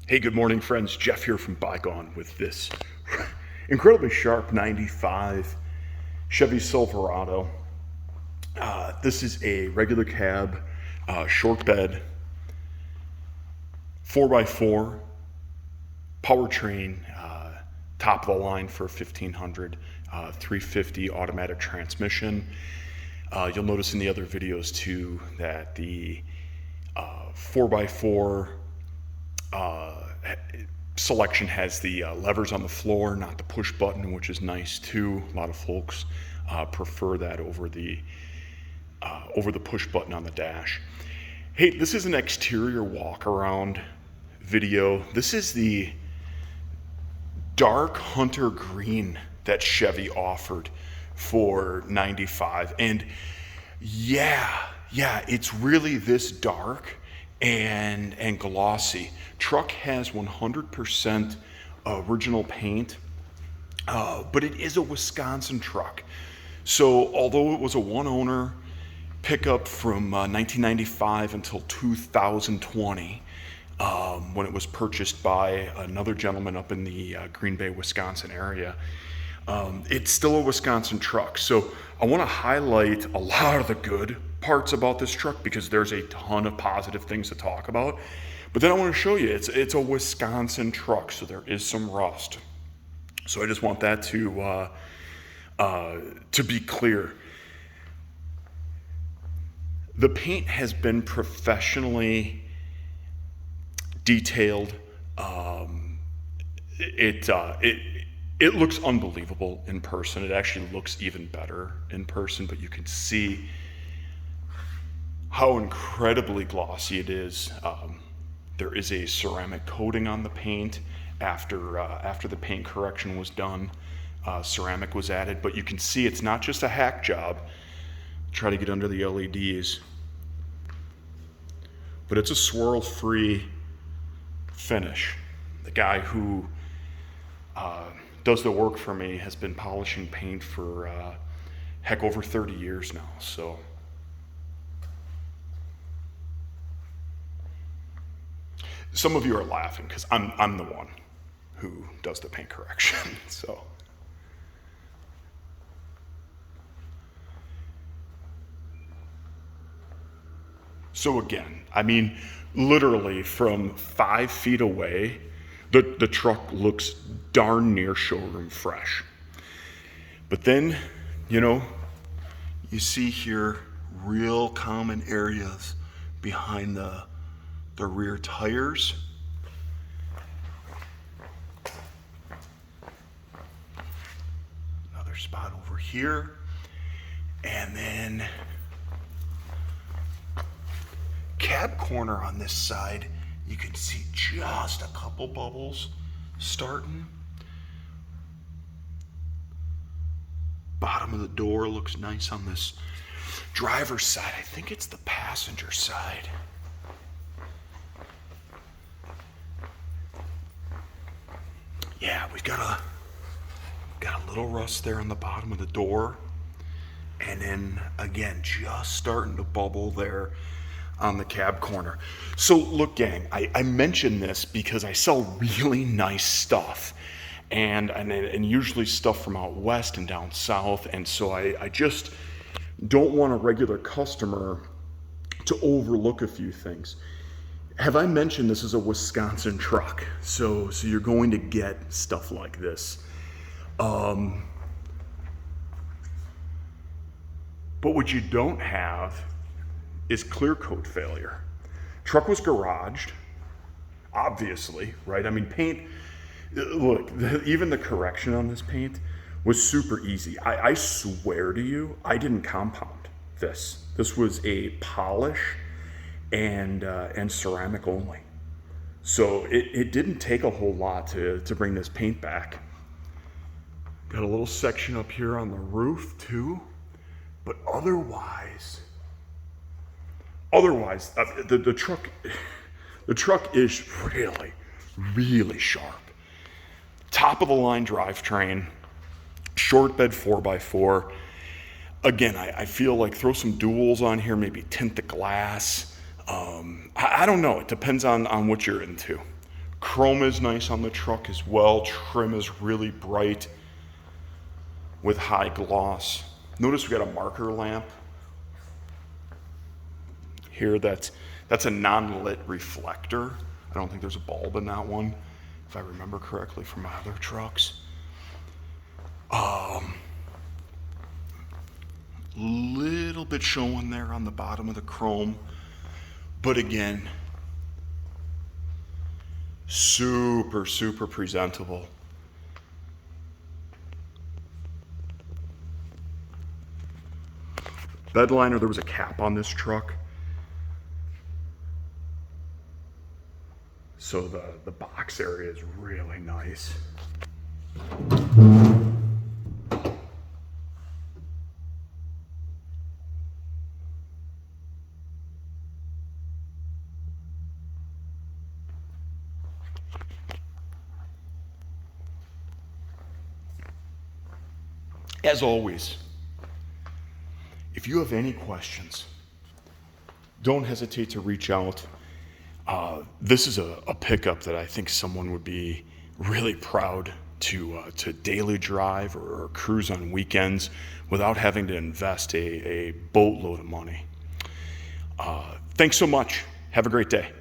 Hey, good morning, friends. Jeff here from Bygone with this incredibly sharp 95 Chevy Silverado. This is a regular cab, short bed, 4x4, powertrain, top of the line for 1500, 350 automatic transmission. You'll notice in the other videos too that the 4x4 selection has the levers on the floor, not the push button, which is nice too. A lot of folks prefer that over the push button on the dash. Hey, this is an exterior walk around video. This is the dark hunter green that Chevy offered for 95, and yeah, it's really this dark and glossy. Truck has 100% original paint, but it is a Wisconsin truck. So although it was a one owner pickup from 1995 until 2020, when it was purchased by another gentleman up in the Green Bay, Wisconsin area, it's still a Wisconsin truck. So I want to highlight a lot of the good parts about this truck because there's a ton of positive things to talk about. But then I want to show you it's a Wisconsin truck, so there is some rust. So I just want that to be clear. The paint has been professionally detailed. It looks unbelievable in person. It actually looks even better in person, but you can see how incredibly glossy it is. There is a ceramic coating on the paint after the paint correction was done. Ceramic was added, but you can see it's not just a hack job. Try to get under the LEDs, but it's a swirl-free finish. The guy who does the work for me has been polishing paint for heck over 30 years now. So some of you are laughing because I'm the one who does the paint correction. So again, I mean, literally from 5 feet away, the truck looks darn near showroom fresh. But then, you see here real common areas behind the rear tires. Another spot over here. And then cab corner on this side, you can see just a couple bubbles starting. Bottom of the door looks nice on this driver's side. I think it's the passenger side. Yeah, we've got a little rust there on the bottom of the door. And then again, just starting to bubble there on the cab corner. So look, gang, I mention this because I sell really nice stuff, and usually stuff from out west and down south, and so I just don't want a regular customer to overlook a few things. Have I mentioned this is a Wisconsin truck? So you're going to get stuff like this. But what you don't have is clear coat failure. Truck was garaged, obviously, right? I mean, paint, look, even the correction on this paint was super easy. I swear to you, I didn't compound this. This was a polish and ceramic only. So it didn't take a whole lot to bring this paint back. Got a little section up here on the roof too, but otherwise, the truck is really, really sharp. Top of the line drivetrain, short bed 4x4. Again, I feel like throw some duals on here, maybe tint the glass. I don't know. It depends on what you're into. Chrome is nice on the truck as well. Trim is really bright with high gloss. Notice we got a marker lamp here. That's a non-lit reflector. I don't think there's a bulb in that one, if I remember correctly from my other trucks. Little bit showing there on the bottom of the chrome, but again, super, super presentable. Bed liner, there was a cap on this truck, so the box area is really nice. As always, if you have any questions, don't hesitate to reach out. This is a pickup that I think someone would be really proud to daily drive or cruise on weekends without having to invest a boatload of money. Thanks so much. Have a great day.